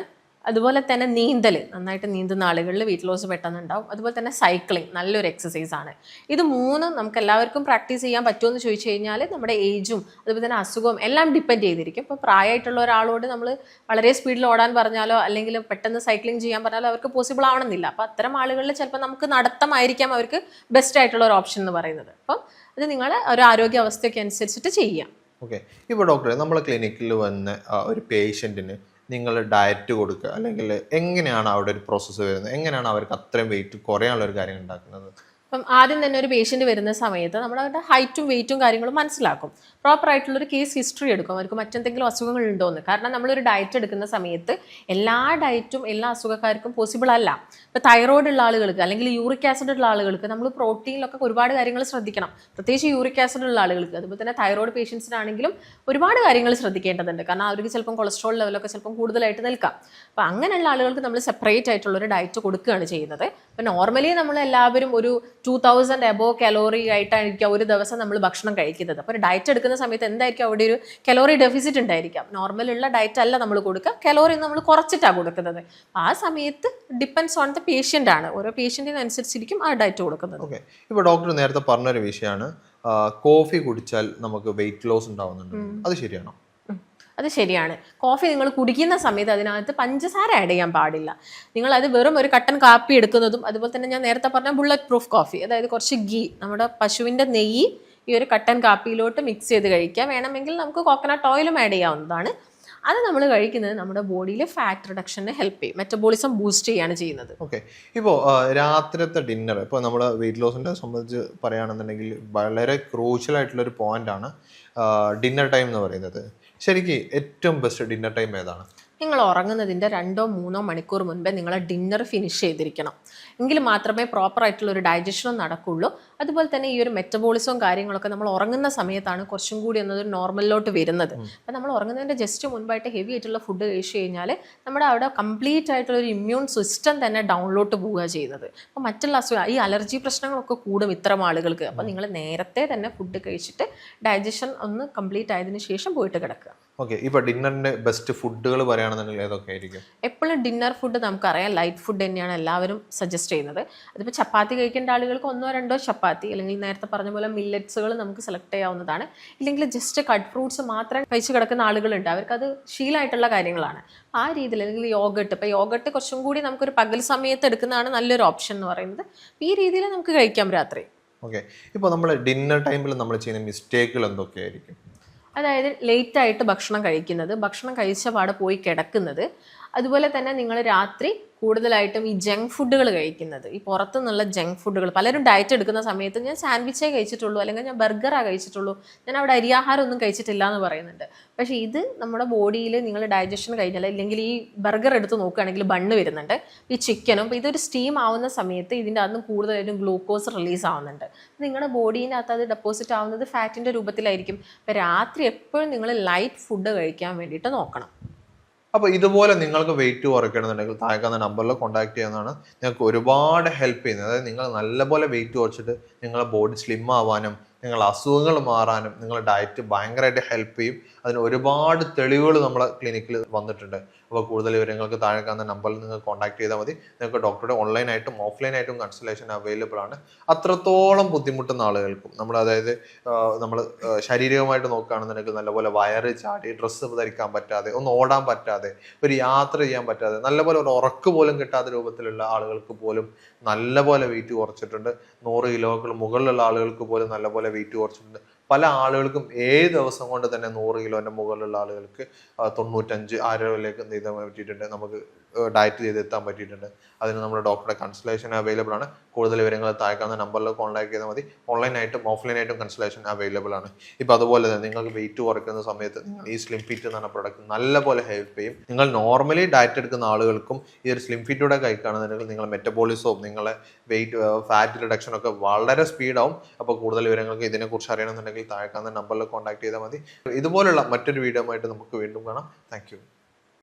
അതുപോലെ തന്നെ നീന്തൽ, നന്നായിട്ട് നീന്തുന്ന ആളുകളിൽ വെയിറ്റ് ലോസ് പെട്ടെന്ന് ഉണ്ടാവും. അതുപോലെ തന്നെ സൈക്ലിംഗ് നല്ലൊരു എക്സസൈസ് ആണ്. ഇത് മൂന്നും നമുക്ക് എല്ലാവർക്കും പ്രാക്ടീസ് ചെയ്യാൻ പറ്റുമെന്ന് ചോദിച്ചു കഴിഞ്ഞാൽ നമ്മുടെ ഏജും അതുപോലെ തന്നെ അസുഖവും എല്ലാം ഡിപ്പെൻഡ് ചെയ്തിരിക്കും. ഇപ്പോൾ പ്രായമായിട്ടുള്ള ഒരാളോട് നമ്മൾ വളരെ സ്പീഡിൽ ഓടാൻ പറഞ്ഞാലോ അല്ലെങ്കിൽ പെട്ടെന്ന് സൈക്ലിംഗ് ചെയ്യാൻ പറഞ്ഞാലോ അവർക്ക് പോസിബിൾ ആവണമെന്നില്ല. അപ്പോൾ അത്തരം ആളുകളിൽ ചിലപ്പോൾ നമുക്ക് നടത്തമായിരിക്കാം അവർക്ക് ബെസ്റ്റ് ആയിട്ടുള്ള ഒരു ഓപ്ഷൻ എന്ന് പറയുന്നത്. അപ്പം അത് നിങ്ങൾ ഒരു ആരോഗ്യ അവസ്ഥയൊക്കെ അനുസരിച്ചിട്ട് ചെയ്യാം. ഓക്കെ. ഇപ്പോൾ ഡോക്ടറെ, നമ്മളെ ക്ലിനിക്കിൽ വന്ന ഒരു പേഷ്യൻറ്റിന് നിങ്ങൾ ഡയറ്റ് കൊടുക്കുക അല്ലെങ്കിൽ എങ്ങനെയാണ് അവിടെ ഒരു പ്രോസസ്സ് വരുന്നത്? എങ്ങനെയാണ് അവർക്ക് അത്രയും വെയിറ്റ് കുറയാനുള്ള ഒരു കാര്യം ഉണ്ടാക്കുന്നത്? അപ്പം ആദ്യം തന്നെ ഒരു പേഷ്യൻ്റ് വരുന്ന സമയത്ത് നമ്മൾ അവരുടെ ഹൈറ്റും വെയിറ്റും കാര്യങ്ങളും മനസ്സിലാക്കും. പ്രോപ്പർ ആയിട്ടുള്ളൊരു കേസ് ഹിസ്റ്ററി എടുക്കും, അവർക്ക് മറ്റെന്തെങ്കിലും അസുഖങ്ങൾ ഉണ്ടോ എന്ന്. കാരണം നമ്മളൊരു ഡയറ്റ് എടുക്കുന്ന സമയത്ത് എല്ലാ ഡയറ്റും എല്ലാ അസുഖക്കാർക്കും പോസിബിൾ അല്ല. ഇപ്പോൾ തൈറോയ്ഡ് ഉള്ള ആളുകൾക്ക് അല്ലെങ്കിൽ യൂറിക് ആസിഡ് ഉള്ള ആളുകൾക്ക് നമ്മൾ പ്രോട്ടീനിലൊക്കെ ഒരുപാട് കാര്യങ്ങൾ ശ്രദ്ധിക്കണം, പ്രത്യേകിച്ച് യൂറിക് ആസിഡ് ഉള്ള ആളുകൾക്ക്. അതുപോലെ തന്നെ തൈറോയ്ഡ് പേഷ്യൻസിനാണെങ്കിലും ഒരുപാട് കാര്യങ്ങൾ ശ്രദ്ധിക്കേണ്ടതുണ്ട്. കാരണം അവർക്ക് ചിലപ്പം കൊളസ്ട്രോൾ ലെവലൊക്കെ ചിലപ്പം കൂടുതലായിട്ട് നിൽക്കാം. അപ്പോൾ അങ്ങനെയുള്ള ആളുകൾക്ക് നമ്മൾ സെപ്പറേറ്റ് ആയിട്ടുള്ളൊരു ഡയറ്റ് കൊടുക്കുകയാണ് ചെയ്യുന്നത്. അപ്പോൾ നോർമലി നമ്മൾ എല്ലാവരും ഒരു 2000 എബോവ് കലോറി ആയിട്ടായിരിക്കും ഒരു ദിവസം നമ്മൾ ഭക്ഷണം കഴിക്കുന്നത്. അപ്പോൾ ഒരു ഡയറ്റ് എടുക്കുന്ന സമയത്ത് എന്തായിരിക്കും അവിടെ ഒരു കലോറി ഡെഫിസിറ്റ് ഉണ്ടായിരിക്കാം. നോർമലുള്ള ഡയറ്റ് അല്ല നമ്മൾ കൊടുക്കുക, കലോറി നമ്മൾ കുറച്ചിട്ടാണ് കൊടുക്കുന്നത്. ആ സമയത്ത് ഡിപ്പെൻഡ്സ് ഓൺ ദ പേഷ്യൻ്റ് ആണ്, ഓരോ പേഷ്യൻറ്റിനനുസരിച്ചിരിക്കും ആ ഡയറ്റ് കൊടുക്കുന്നത്. ഓക്കെ. ഇപ്പോൾ ഡോക്ടർ നേരത്തെ പറഞ്ഞൊരു വിഷയമാണ് കോഫി കുടിച്ചാൽ നമുക്ക് വെയിറ്റ് ലോസ് ഉണ്ടാവുന്നുണ്ട്, അത് ശരിയാണോ? അത് ശരിയാണ്. കോഫി നിങ്ങൾ കുടിക്കുന്ന സമയത്ത് അതിനകത്ത് പഞ്ചസാര ആഡ് ചെയ്യാൻ പാടില്ല. നിങ്ങളത് വെറും ഒരു കട്ടൻ കാപ്പി എടുക്കുന്നതും അതുപോലെ തന്നെ ഞാൻ നേരത്തെ പറഞ്ഞ ബുള്ളറ്റ് പ്രൂഫ് കോഫി, അതായത് കുറച്ച് ഗീ, നമ്മുടെ പശുവിൻ്റെ നെയ്യ് ഈ ഒരു കട്ടൻ കാപ്പിയിലോട്ട് മിക്സ് ചെയ്ത് കഴിക്കുക. വേണമെങ്കിൽ നമുക്ക് കോക്കനട്ട് ഓയിലും ആഡ് ചെയ്യാവുന്നതാണ്. അത് നമ്മൾ കഴിക്കുന്നത് നമ്മുടെ ബോഡിയിൽ ഫാറ്റ് റിഡക്ഷന് ഹെൽപ്പ് ചെയ്യും, മെറ്റബോളിസം ബൂസ്റ്റ് ചെയ്യാണ് ചെയ്യുന്നത്. ഓക്കെ. ഇപ്പോൾ രാത്രിയത്തെ ഡിന്നർ, ഇപ്പോൾ നമ്മൾ വെയിറ്റ് ലോസിനെ സംബന്ധിച്ച് പറയുകയാണെന്നുണ്ടെങ്കിൽ വളരെ ക്രൂഷ്യൽ ആയിട്ടുള്ളൊരു പോയിൻ്റാണ് ഡിന്നർ ടൈം എന്ന് പറയുന്നത്. ശരിക്കും ഏറ്റവും ബെസ്റ്റ് ഡിന്നർ ടൈം ഏതാണ്? നിങ്ങൾ ഉറങ്ങുന്നതിൻ്റെ 2-3 മണിക്കൂർ മുൻപേ നിങ്ങൾ ഡിന്നർ ഫിനിഷ് ചെയ്തിരിക്കണം. എങ്കിൽ മാത്രമേ പ്രോപ്പർ ആയിട്ടുള്ള ഒരു ഡൈജഷനും നടക്കുള്ളൂ. അതുപോലെ തന്നെ ഈ ഒരു മെറ്റബോളിസവും കാര്യങ്ങളൊക്കെ നമ്മൾ ഉറങ്ങുന്ന സമയത്താണ് കുറച്ചും കൂടി എന്നൊരു നോർമലിലോട്ട് വരുന്നത്. അപ്പോൾ നമ്മൾ ഉറങ്ങുന്നതിൻ്റെ ജസ്റ്റ് മുൻപായിട്ട് ഹെവി ആയിട്ടുള്ള ഫുഡ് കഴിച്ചു കഴിഞ്ഞാൽ നമ്മുടെ അവിടെ കംപ്ലീറ്റ് ആയിട്ടുള്ള ഒരു ഇമ്മ്യൂൺ സിസ്റ്റം തന്നെ ഡൗണിലോട്ട് പോവുക ചെയ്യുന്നത്. അപ്പോൾ മറ്റുള്ള അസുഖം, ഈ അലർജി പ്രശ്നങ്ങളൊക്കെ കൂടും ഇത്തരം ആളുകൾക്ക്. അപ്പോൾ നിങ്ങൾ നേരത്തെ തന്നെ ഫുഡ് കഴിച്ചിട്ട് ഡൈജഷൻ ഒന്ന് കംപ്ലീറ്റ് ആയതിനു ശേഷം പോയിട്ട് കിടക്കുക. ഓക്കെ. ഇപ്പോൾ ഡിന്നറിൻ്റെ ബെസ്റ്റ് ഫുഡുകൾ പറയുകയാണെന്നുണ്ടെങ്കിൽ ഏതൊക്കെ ആയിരിക്കും? എപ്പോഴും ഡിന്നർ ഫുഡ് നമുക്കറിയാം ലൈറ്റ് ഫുഡ് തന്നെയാണ് എല്ലാവരും സജസ്റ്റ് ചെയ്യുന്നത്. അതിപ്പോൾ ചപ്പാത്തി കഴിക്കേണ്ട ആളുകൾക്ക് 1-2 ചപ്പാത്തി അല്ലെങ്കിൽ നേരത്തെ പറഞ്ഞ പോലെ മില്ലറ്റ്സുകൾ നമുക്ക് സെലക്ട് ചെയ്യാവുന്നതാണ്. ഇല്ലെങ്കിൽ ജസ്റ്റ് കട്ട് ഫ്രൂട്ട്സ് മാത്രം കഴിച്ച് കിടക്കുന്ന ആളുകളുണ്ട്, അവർക്കത് ശീലമായിട്ടുള്ള കാര്യങ്ങളാണ്. ആ രീതിയിൽ അല്ലെങ്കിൽ യോഗട്ട്, ഇപ്പോൾ യോഗട്ട് കുറച്ചും കൂടി നമുക്കൊരു പകൽ സമയത്ത് എടുക്കുന്നതാണ് നല്ലൊരു ഓപ്ഷൻ എന്ന് പറയുന്നത്. ഈ രീതിയിൽ നമുക്ക് കഴിക്കാം രാത്രി. ഓക്കെ. ഇപ്പോൾ നമ്മൾ ഡിന്നർ ടൈമിൽ നമ്മൾ ചെയ്യുന്ന മിസ്റ്റേക്കുകൾ എന്തൊക്കെയായിരിക്കും? അതായത് ലേറ്റായിട്ട് ഭക്ഷണം കഴിക്കുന്നത്, ഭക്ഷണം കഴിച്ച പാടെ പോയി കിടക്കുന്നത്, അതുപോലെ തന്നെ നിങ്ങൾ രാത്രി കൂടുതലായിട്ടും ഈ ജങ്ക് ഫുഡുകൾ കഴിക്കുന്നത്, ഈ പുറത്തു നിന്നുള്ള ജങ്ക് ഫുഡുകൾ. പലരും ഡയറ്റ് എടുക്കുന്ന സമയത്ത് ഞാൻ സാൻഡ്വിച്ചേ കഴിച്ചിട്ടുള്ളൂ അല്ലെങ്കിൽ ഞാൻ ബർഗറാണ് കഴിച്ചിട്ടുള്ളൂ, ഞാൻ അവിടെ അരിയാഹാരം ഒന്നും കഴിച്ചിട്ടില്ല എന്ന് പറയുന്നുണ്ട്. പക്ഷേ ഇത് നമ്മുടെ ബോഡിയിൽ നിങ്ങൾ ഡൈജഷൻ കഴിഞ്ഞാൽ, അല്ലെങ്കിൽ ഈ ബർഗർ എടുത്ത് നോക്കുകയാണെങ്കിൽ ബണ്ണ് വരുന്നുണ്ട്, ഈ ചിക്കനും. അപ്പോൾ ഇതൊരു സ്റ്റീം ആവുന്ന സമയത്ത് ഇതിൻ്റെ അകത്ത് കൂടുതലായിട്ടും ഗ്ലൂക്കോസ് റിലീസ് ആവുന്നുണ്ട്. നിങ്ങളുടെ ബോഡീനകത്ത് അത് ഡെപ്പോസിറ്റ് ആവുന്നത് ഫാറ്റിൻ്റെ രൂപത്തിലായിരിക്കും. അപ്പോൾ രാത്രി എപ്പോഴും നിങ്ങൾ ലൈറ്റ് ഫുഡ് കഴിക്കാൻ വേണ്ടിയിട്ട് നോക്കണം. അപ്പോൾ ഇതുപോലെ നിങ്ങൾക്ക് വെയിറ്റ് കുറയ്ക്കണമെന്നുണ്ടെങ്കിൽ താഴെ കാണുന്ന നമ്പറിൽ കോൺടാക്ട് ചെയ്യുന്നതാണ് നിങ്ങൾക്ക് ഒരുപാട് ഹെൽപ്പ് ചെയ്യുന്നത്. അതായത് നിങ്ങൾ നല്ലപോലെ വെയിറ്റ് കുറച്ചിട്ട് നിങ്ങളുടെ ബോഡി സ്ലിം ആവാനും നിങ്ങളുടെ അസുഖങ്ങൾ മാറാനും നിങ്ങളുടെ ഡയറ്റ് ഭയങ്കരമായിട്ട് ഹെൽപ്പ് ചെയ്യും. അതിന് ഒരുപാട് തെളിവുകൾ നമ്മളെ ക്ലിനിക്കിൽ വന്നിട്ടുണ്ട്. അപ്പോൾ കൂടുതൽ വിവരങ്ങൾക്ക് താഴെ കാണുന്ന നമ്പറിൽ നിങ്ങൾ കോൺടാക്ട് ചെയ്താൽ മതി. നിങ്ങൾക്ക് ഡോക്ടറുടെ ഓൺലൈനായിട്ടും ഓഫ്ലൈനായിട്ടും കൺസൾട്ടേഷൻ അവൈലബിൾ ആണ്. അത്രത്തോളം ബുദ്ധിമുട്ടുന്ന ആളുകൾക്കും അതായത് നമ്മൾ ശാരീരികമായിട്ട് നോക്കുകയാണെന്നുണ്ടെങ്കിൽ നല്ലപോലെ വയറ് ചാടി, ഡ്രസ്സ് ധരിക്കാൻ പറ്റാതെ, ഒന്ന് ഓടാൻ പറ്റാതെ, ഒരു യാത്ര ചെയ്യാൻ പറ്റാതെ, നല്ലപോലെ ഒരു ഉറക്ക് പോലും കിട്ടാത്ത രൂപത്തിലുള്ള ആളുകൾക്ക് പോലും നല്ലപോലെ വെയിറ്റ് കുറച്ചിട്ടുണ്ട്. 100 കിലോക്ക് മുകളിലുള്ള ആളുകൾക്ക് പോലും നല്ലപോലെ വെയിറ്റ് കുറച്ചിട്ടുണ്ട്. പല ആളുകൾക്കും 7 ദിവസം കൊണ്ട് തന്നെ 100 കിലോൻ്റെ മുകളിലുള്ള ആളുകൾക്ക് 95 ആരോഗ്യത്തിലേക്ക് നീതാൻ പറ്റിയിട്ടുണ്ട്. നമുക്ക് ഡയറ്റ് ചെയ്തെത്താൻ പറ്റിയിട്ടുണ്ട്. അതിന് നമ്മുടെ ഡോക്ടറുടെ കൺസൾട്ടേഷൻ അവൈലബിൾ ആണ്. കൂടുതൽ വിവരങ്ങൾ താഴെ കാണുന്ന നമ്പറിൽ കോൺടാക്ട് ചെയ്താൽ മതി. ഓൺലൈനായിട്ടും ഓഫ്ലൈനായിട്ടും കൺസൾട്ടേഷൻ അവൈലബിൾ ആണ്. ഇപ്പോൾ അതുപോലെ തന്നെ നിങ്ങൾക്ക് വെയിറ്റ് കുറയ്ക്കുന്ന സമയത്ത് നിങ്ങൾ ഈ സ്ലിം ഫിറ്റ് എന്ന് പറഞ്ഞ പ്രൊഡക്റ്റ് നല്ലപോലെ ഹെൽപ്പ് ചെയ്യും. നിങ്ങൾ നോർമലി ഡയറ്റ് എടുക്കുന്ന ആളുകൾക്കും ഈ ഒരു സ്ലിം ഫിറ്റൂടെ കഴിക്കുകയാണെന്നുണ്ടെങ്കിൽ നിങ്ങളുടെ മെറ്റബോളിസവും നിങ്ങളെ വെയിറ്റ് ഫാറ്റ് റിഡക്ഷനൊക്കെ വളരെ സ്പീഡാവും. അപ്പോൾ കൂടുതൽ വിവരങ്ങൾക്ക് ഇതിനെക്കുറിച്ച് അറിയണമെന്നുണ്ടെങ്കിൽ താഴെ കാണുന്ന നമ്പറിൽ കോൺടാക്ട് ചെയ്താൽ മതി. ഇതുപോലുള്ള മറ്റൊരു വീഡിയോ ആയിട്ട് നമുക്ക് വീണ്ടും കാണാം. Thank you.